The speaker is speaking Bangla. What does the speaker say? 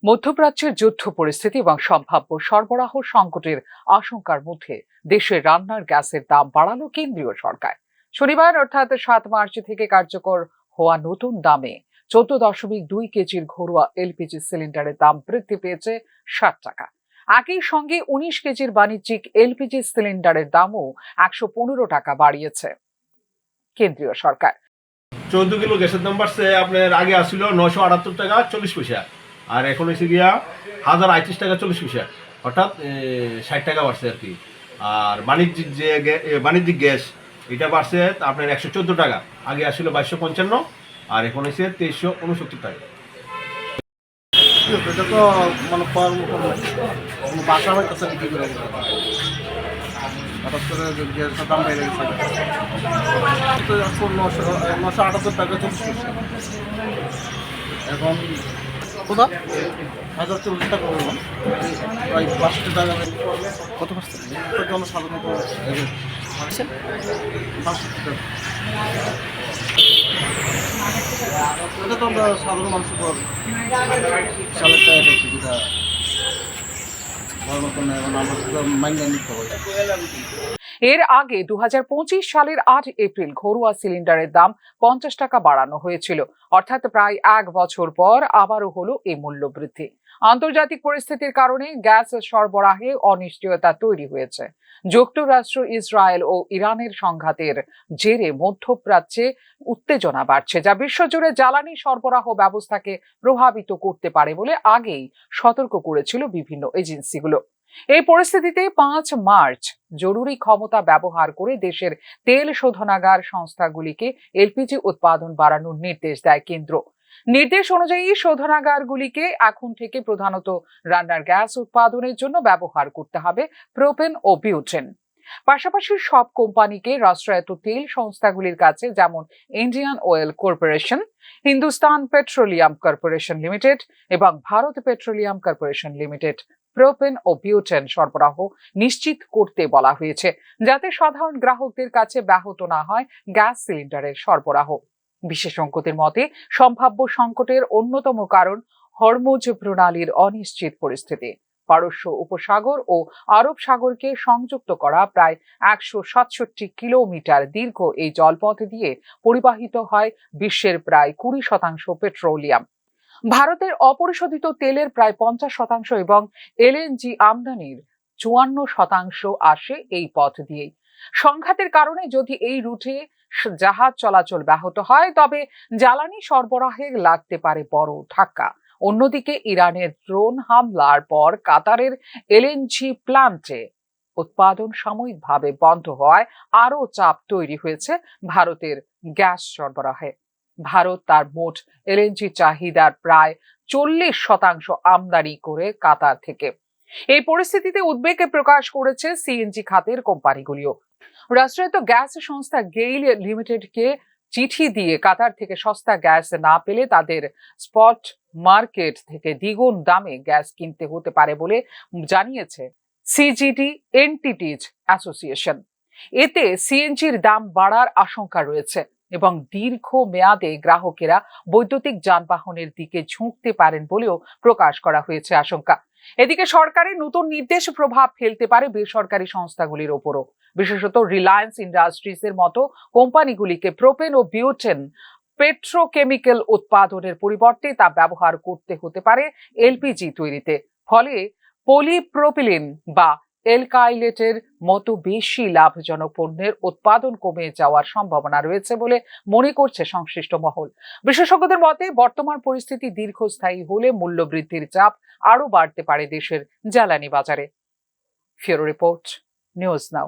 মধ্যপ্রাচ্যের যুদ্ধ পরিস্থিতি এবং সম্ভাব্য সরবরাহ সংকটের আশঙ্কার মধ্যে দেশে রান্নার গ্যাসের দাম বাড়ালো কেন্দ্রীয় সরকার। শনিবার অর্থাৎ 7 মার্চ থেকে কার্যকর হওয়া নতুন দামে 14.2 কেজির ঘরোয়া এলপিজি সিলিন্ডারের দাম বৃদ্ধি পেয়েছে 60 টাকা। একই সঙ্গে 19 কেজির বাণিজ্যিক এলপিজি সিলিন্ডারের দামও 115 টাকা বাড়িয়েছে কেন্দ্রীয় সরকার। 14 কিলো গ্যাসের দাম বাড়ছে, আপনার আগে আসছিল 978 টাকা 40 পয়সা, আর এখন এসে গিয়া 1038 টাকা 40 পয়সা, অর্থাৎ 60 টাকা বাড়ছে আর কি। আর বাণিজ্যিক গ্যাস এটা বাড়ছে আপনার 114 টাকা, আগে আসছিল 2255, আর এখন এসে 2369 টাকা। এটা তো মানে বাসা হইতেছে বিক্রি করে হঠাৎ করে গ্যাসের দাম বেড়ে গেছে। 978 টাকা 40 পয়সা, এখন কোথা 1040 টাকা বললাম, প্রায় 62 টাকা। কত পার্সেন্ট জনসাধারণত 65 টাকা। এটা তো আমরা সাধারণ মানুষের উপর চালের টাকা যেটা বড় মতন এখন আমরা মাইন্ড নিতে হবে। এর আগে 2025 সালের 8 এপ্রিল ঘরোয়া সিলিন্ডারের দাম 50 টাকা বাড়ানো হয়েছিল, অর্থাৎ প্রায় 1 বছর পর আবারও হলো এই মূল্য বৃদ্ধি। আন্তর্জাতিক পরিস্থিতির কারণে গ্যাস সরবরাহে অনিশ্চয়তা তৈরি হয়েছে। যুক্তরাষ্ট্র, ইসরায়েল ও ইরানের সংঘাতের জেরে মধ্যপ্রাচ্যে উত্তেজনা বাড়ছে, যা বিশ্বজুড়ে জ্বালানি সরবরাহ ব্যবস্থাকে প্রভাবিত করতে পারে বলে আগেই সতর্ক করেছিল বিভিন্ন এজেন্সিগুলো। এই পরিস্থিতিতে 5 মার্চ জরুরি ক্ষমতা ব্যবহার করে দেশের তেল শোধনাগার সংস্থাগুলিকে এলপিজি উৎপাদন বাড়ানোর নির্দেশ দেয় কেন্দ্র। নির্দেশ অনুযায়ী শোধনাগারগুলিকে এখন থেকে প্রধানত রান্নার গ্যাস উৎপাদনের জন্য ব্যবহার করতে হবে প্রোপেন ও বিউটেন। পাশাপাশি সব কোম্পানিকে রাষ্ট্রায়ত্ত তেল সংস্থাগুলির কাছে, যেমন Indian Oil Corporation, Hindustan Petroleum Corporation Limited এবং Bharat Petroleum Corporation Limited, propane ও বিউটেন সরবরাহ নিশ্চিত করতে বলা হয়েছে, যাতে সাধারণ গ্রাহকদের কাছে ব্যাহত না হয় গ্যাস সিলিন্ডারের সরবরাহ। বিশেষজ্ঞদের মতে সম্ভাব্য সংকটের অন্যতম কারণ হরমুজ প্রণালীর অনিশ্চিত পরিস্থিতি। পারস্য উপসাগর ও আরব সাগরকে সংযুক্ত করা প্রায় 167 কিলোমিটার দীর্ঘ এই জলপথ দিয়ে পরিবাহিত হয় বিশ্বের প্রায় 20% পেট্রোলিয়াম। ভারতের অপরিশোধিত তেলের প্রায় 50% এবং এলএনজি আমদানির 54% আসে এই পথ দিয়েই। সংঘাতের কারণে যদি এই রুটে জাহাজ চলাচল ব্যাহত হয়, তবে জ্বালানি সরবরাহে লাগতে পারে বড় ধাক্কা। অন্যদিকে ইরানের ড্রোন হামলার পর কাতারের এলএনজি প্ল্যান্টে উৎপাদন সাময়িকভাবে বন্ধ হওয়ায় আরও চাপ তৈরি হয়েছে ভারতের গ্যাস সরবরাহে। ভারত তার মোট এলএনজি চাহিদার প্রায় 40% আমদানি করে কাতার থেকে। এই পরিস্থিতিতে উদ্বেগ প্রকাশ করেছে সিএনজি খাতের কোম্পানিগুলিও। রাষ্ট্রায়ত্ত গ্যাস সংস্থা গেইল লিমিটেডকে চিঠি দিয়ে কাতার থেকে সস্তা গ্যাস না পেলে তাদের স্পট মার্কেট থেকে দ্বিগুণ দামে গ্যাস কিনতে হতে পারে বলে জানিয়েছে সিজিডি এন্টিটিজ অ্যাসোসিয়েশন। এতে সিএনজির দাম বাড়ার আশঙ্কা রয়েছে এবং দীর্ঘ মেয়াদে গ্রাহকেরা বৈদ্যুতিক যানবাহনের দিকে ঝুঁকতে পারেন বলেও প্রকাশ করা হয়েছে আশঙ্কা। এদিকে সরকারের নতুন নির্দেশ প্রভাব ফেলতে পারে বেসরকারি সংস্থাগুলির ওপরও। বিশেষত রিলায়েন্স ইন্ডাস্ট্রিজের মতো কোম্পানিগুলিকে প্রোপেন ও বিউটেন পেট্রোকেমিক্যাল উৎপাদনের পরিবর্তে তা ব্যবহার করতে হতে পারে এলপিজি তৈরিতে। ফলে পলিপ্রোপিলিন বা এলকাইলেটের মতো বেশি লাভজনক পণ্যের উৎপাদন কমে যাওয়ার সম্ভাবনা রয়েছে বলে মনে করছে সংশ্লিষ্ট মহল। বিশেষজ্ঞদের মতে বর্তমান পরিস্থিতি দীর্ঘস্থায়ী হলে মূল্যবৃদ্ধির চাপ আরও বাড়তে পারে দেশের জ্বালানি বাজারে। ফিউরো রিপোর্ট, নিউজ নাও।